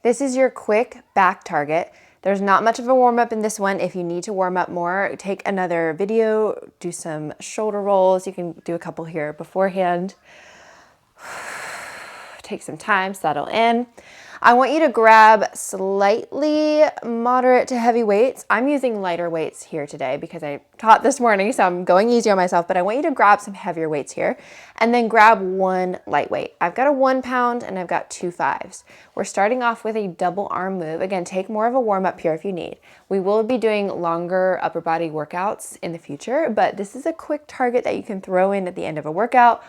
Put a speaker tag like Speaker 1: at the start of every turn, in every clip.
Speaker 1: This is your quick back target. There's not much of a warm up in this one. If you need to warm up more, take another video, do some shoulder rolls. You can do a couple here beforehand. Take some time, settle in. I want you to grab slightly moderate to heavy weights. I'm using lighter weights here today because I taught this morning, so I'm going easy on myself, but I want you to grab some heavier weights here and then grab one lightweight. I've got a 1 pound and I've got 2 5s. We're starting off with a double arm move. Again, take more of a warm up here if you need. We will be doing longer upper body workouts in the future, but this is a quick target that you can throw in at the end of a workout,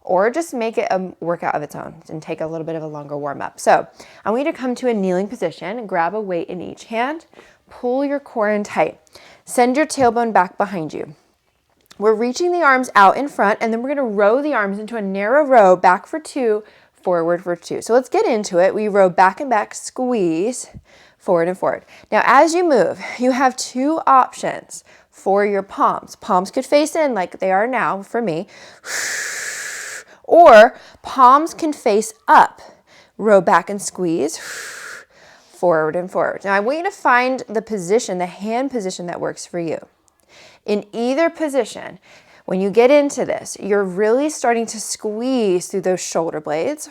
Speaker 1: or just make it a workout of its own and take a little bit of a longer warm up. So I want you to come to a kneeling position, grab a weight in each hand, pull your core in tight, send your tailbone back behind you. We're reaching the arms out in front, and then we're gonna row the arms into a narrow row, back for 2, forward for 2. So let's get into it. We row back and back, squeeze, forward and forward. Now, as you move, you have 2 options for your palms. Palms could face in like they are now for me, or palms can face up. Row back and squeeze, forward and forward. Now I want you to find the position, the hand position that works for you. In either position, when you get into this, you're really starting to squeeze through those shoulder blades,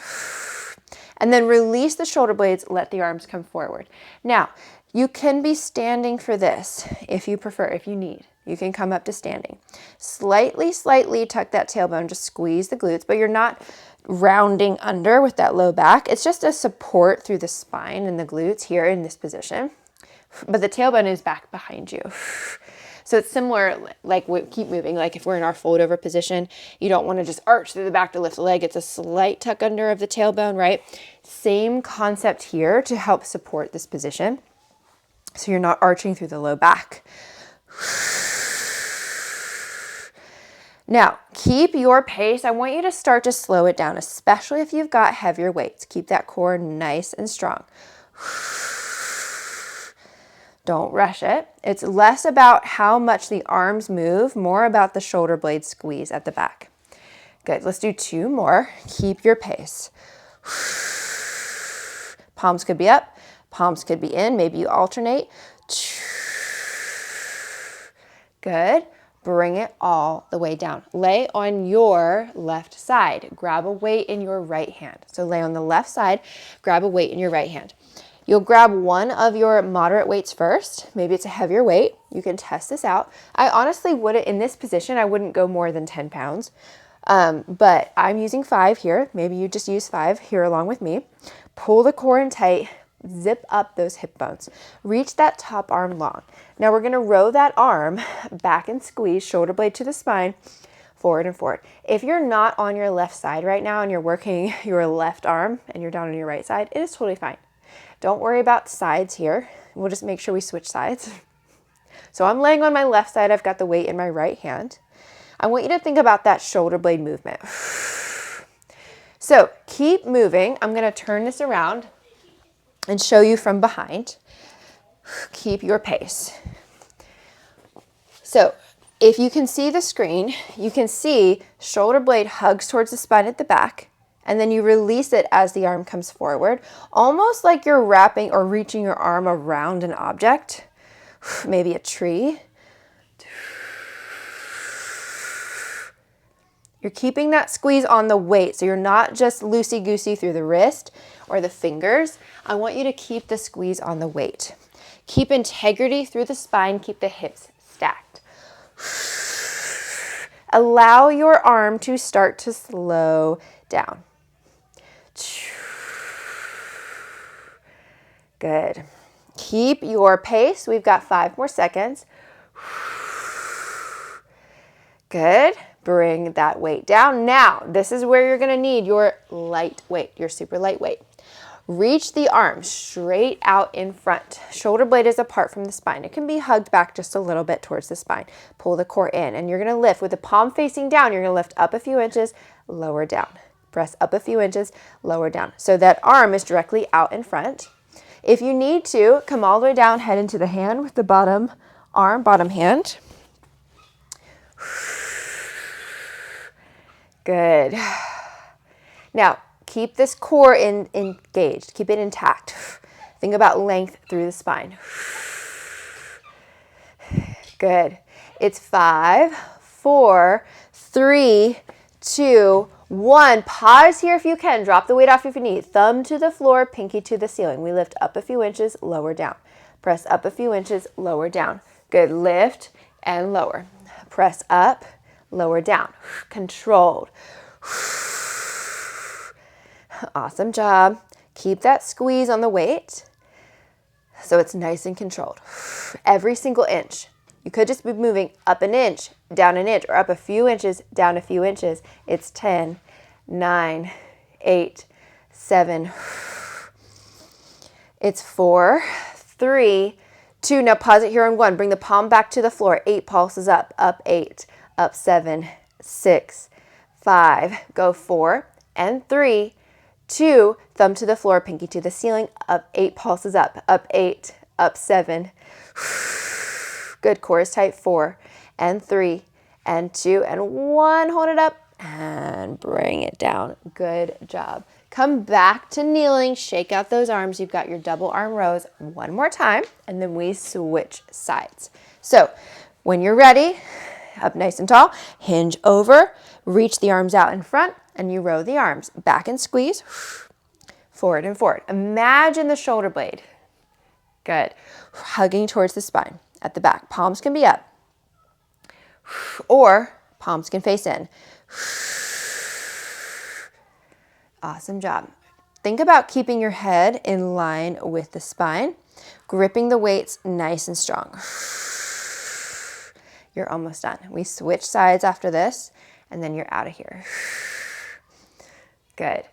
Speaker 1: and then release the shoulder blades, let the arms come forward. Now, you can be standing for this if you prefer, if you need. You can come up to standing. Slightly tuck that tailbone, just squeeze the glutes, but you're not rounding under with that low back. It's just a support through the spine and the glutes here in this position. But the tailbone is back behind you. So it's similar, like we keep moving, like if we're in our fold over position, you don't want to just arch through the back to lift the leg. It's a slight tuck under of the tailbone, right? Same concept here to help support this position. So you're not arching through the low back. Now, keep your pace. I want you to start to slow it down, especially if you've got heavier weights. Keep that core nice and strong. Don't rush it. It's less about how much the arms move, more about the shoulder blade squeeze at the back. Good. Let's do 2 more. Keep your pace. Palms could be up, palms could be in. Maybe you alternate. Good. Bring it all the way down. Lay on your left side. Grab a weight in your right hand. So lay on the left side, grab a weight in your right hand. You'll grab one of your moderate weights first. Maybe it's a heavier weight. You can test this out. I honestly wouldn't, in this position, I wouldn't go more than 10 pounds. But I'm using 5 here. Maybe you just use 5 here along with me. Pull the core in tight. Zip up those hip bones. Reach that top arm long. Now we're going to row that arm back and squeeze, shoulder blade to the spine, forward and forward. If you're not on your left side right now and you're working your left arm and you're down on your right side, it is totally fine. Don't worry about sides here. We'll just make sure we switch sides. So I'm laying on my left side. I've got the weight in my right hand. I want you to think about that shoulder blade movement. So keep moving. I'm going to turn this around and show you from behind. Keep your pace. So if you can see the screen, you can see shoulder blade hugs towards the spine at the back, and then you release it as the arm comes forward, almost like you're wrapping or reaching your arm around an object, maybe a tree. You're keeping that squeeze on the weight, so you're not just loosey-goosey through the wrist or the fingers. I want you to keep the squeeze on the weight. Keep integrity through the spine, keep the hips stacked. Allow your arm to start to slow down. Good. Keep your pace. We've got 5 more seconds. Good. Bring that weight down. Now, this is where you're going to need your light weight, your super light weight. Reach the arms straight out in front. Shoulder blade is apart from the spine. It can be hugged back just a little bit towards the spine. Pull the core in, and you're going to lift with the palm facing down. You're going to lift up a few inches, lower down. Press up a few inches, lower down. So that arm is directly out in front. If you need to, come all the way down, head into the hand with the bottom arm, bottom hand. Good. Now, keep this core engaged. Keep it intact. Think about length through the spine. Good. It's 5, 4, 3, 2, 1. Pause here if you can. Drop the weight off of your knee. Thumb to the floor, pinky to the ceiling. We lift up a few inches, lower down. Press up a few inches, lower down. Good. Lift and lower. Press up, lower down. Controlled. Awesome job. Keep that squeeze on the weight so it's nice and controlled. Every single inch. You could just be moving up an inch, down an inch, or up a few inches, down a few inches. It's 10, 9, 8, 7. It's 4, 3, 2. Now pause it here on 1. Bring the palm back to the floor. 8 pulses up 8, up 7, 6, 5. Go 4 and 3, 2. Thumb to the floor, pinky to the ceiling. Up 8 pulses up 8, up 7. Good. Core is tight. 4 and 3 and 2 and 1. Hold it up and bring it down. Good job. Come back to kneeling. Shake out those arms. You've got your double arm rows. One more time, and then we switch sides. So when you're ready, up nice and tall, hinge over, reach the arms out in front, and you row the arms back and squeeze, forward and forward. Imagine the shoulder blade. Good. Hugging towards the spine. At the back, palms can be up, or palms can face in. Awesome job. Think about keeping your head in line with the spine, gripping the weights nice and strong. You're almost done. We switch sides after this, and then you're out of here. Good.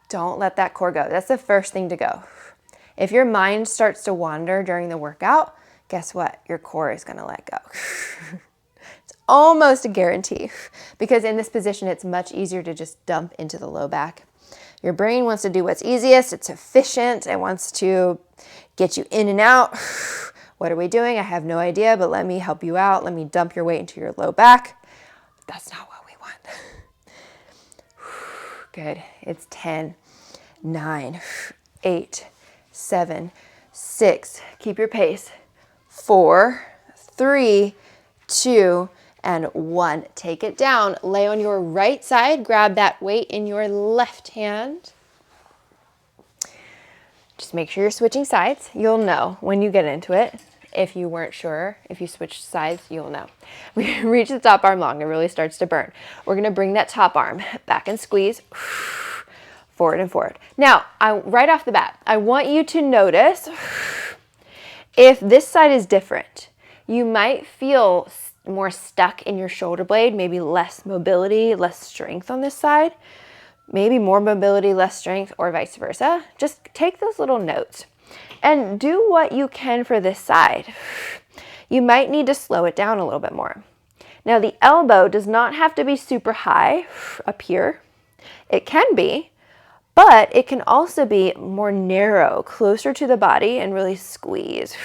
Speaker 1: Don't let that core go. That's the first thing to go. If your mind starts to wander during the workout, guess what? Your core is going to let go. It's almost a guarantee, because in this position, it's much easier to just dump into the low back. Your brain wants to do what's easiest. It's efficient. It wants to get you in and out. What are we doing? I have no idea, but let me help you out. Let me dump your weight into your low back. That's not what we want. Good. It's 10, 9, 8, 7, 6. Keep your pace. 4, 3, 2, and 1. Take it down. Lay on your right side. Grab that weight in your left hand. Just make sure you're switching sides. You'll know when you get into it. If you weren't sure, if you switched sides, you'll know. We reach the top arm long. It really starts to burn. We're going to bring that top arm back and squeeze. Forward and forward. Now, right off the bat, I want you to notice if this side is different. You might feel more stuck in your shoulder blade, maybe less mobility, less strength on this side, maybe more mobility, less strength, or vice versa. Just take those little notes and do what you can for this side. You might need to slow it down a little bit more. Now, the elbow does not have to be super high up here. It can be, but it can also be more narrow, closer to the body, and really squeeze.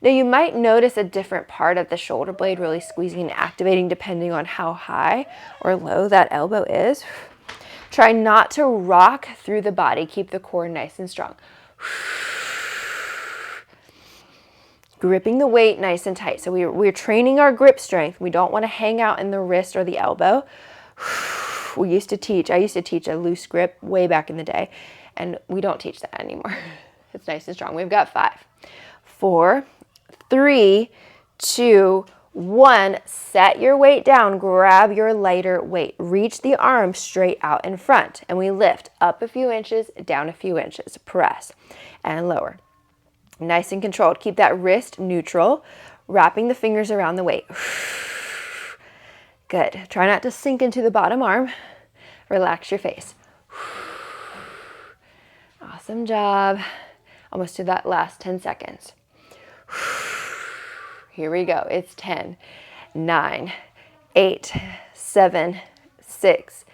Speaker 1: Now, you might notice a different part of the shoulder blade really squeezing and activating depending on how high or low that elbow is. Try not to rock through the body. Keep the core nice and strong. Gripping the weight nice and tight. So we're training our grip strength. We don't want to hang out in the wrist or the elbow. I used to teach a loose grip way back in the day, and we don't teach that anymore. It's nice and strong. We've got 5, 4, 3, 2, 1. Set your weight down. Grab your lighter weight. Reach the arm straight out in front, and we lift up a few inches, down a few inches. Press and lower. Nice and controlled. Keep that wrist neutral, wrapping the fingers around the weight. Good. Try not to sink into the bottom arm. Relax your face. Awesome job. Almost to that last 10 seconds. Here we go. It's 10, 9, 8, 7, 6,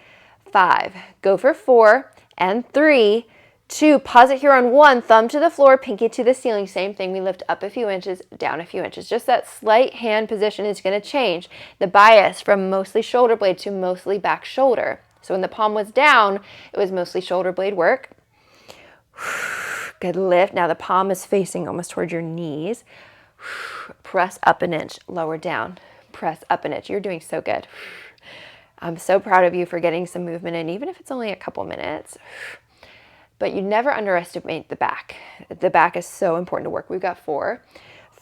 Speaker 1: 5. Go for 4 and 3, 2. Pause it here on 1. Thumb to the floor, pinky to the ceiling. Same thing. We lift up a few inches, down a few inches. Just that slight hand position is going to change the bias from mostly shoulder blade to mostly back shoulder. So when the palm was down, it was mostly shoulder blade work. Good, lift. Now the palm is facing almost towards your knees. Press up an inch, lower down. Press up an inch. You're doing so good. I'm so proud of you for getting some movement in, even if it's only a couple minutes. But you never underestimate the back. The back is so important to work. We've got 4,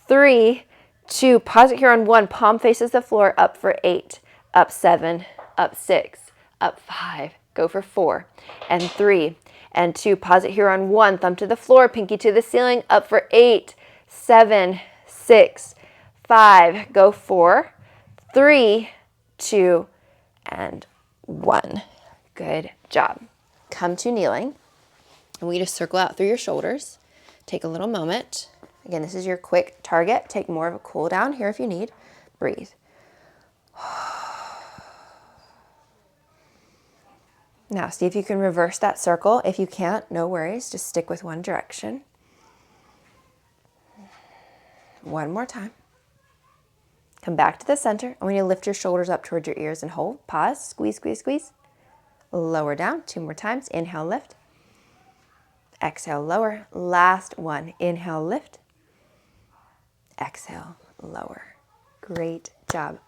Speaker 1: 3, 2, pause it here on 1, palm faces the floor, up for 8, up 7, up 6, up 5, go for 4, and 3, and 2, pause it here on 1, thumb to the floor, pinky to the ceiling, up for 8, 7, 6, 5, go 4, 3, 2, and 1. Good job. Come to kneeling. And we just circle out through your shoulders. Take a little moment. Again, this is your quick target. Take more of a cool down here if you need. Breathe. Now, see if you can reverse that circle. If you can't, no worries. Just stick with one direction. One more time. Come back to the center. I want you to lift your shoulders up towards your ears and hold. Pause. Squeeze, squeeze, squeeze. Lower down. 2 more times. Inhale, lift. Exhale, lower. Last one. Inhale, lift. Exhale, lower. Great job.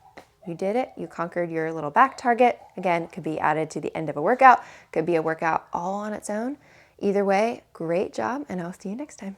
Speaker 1: You did it. You conquered your little back target. Again, could be added to the end of a workout. Could be a workout all on its own. Either way, great job, and I'll see you next time.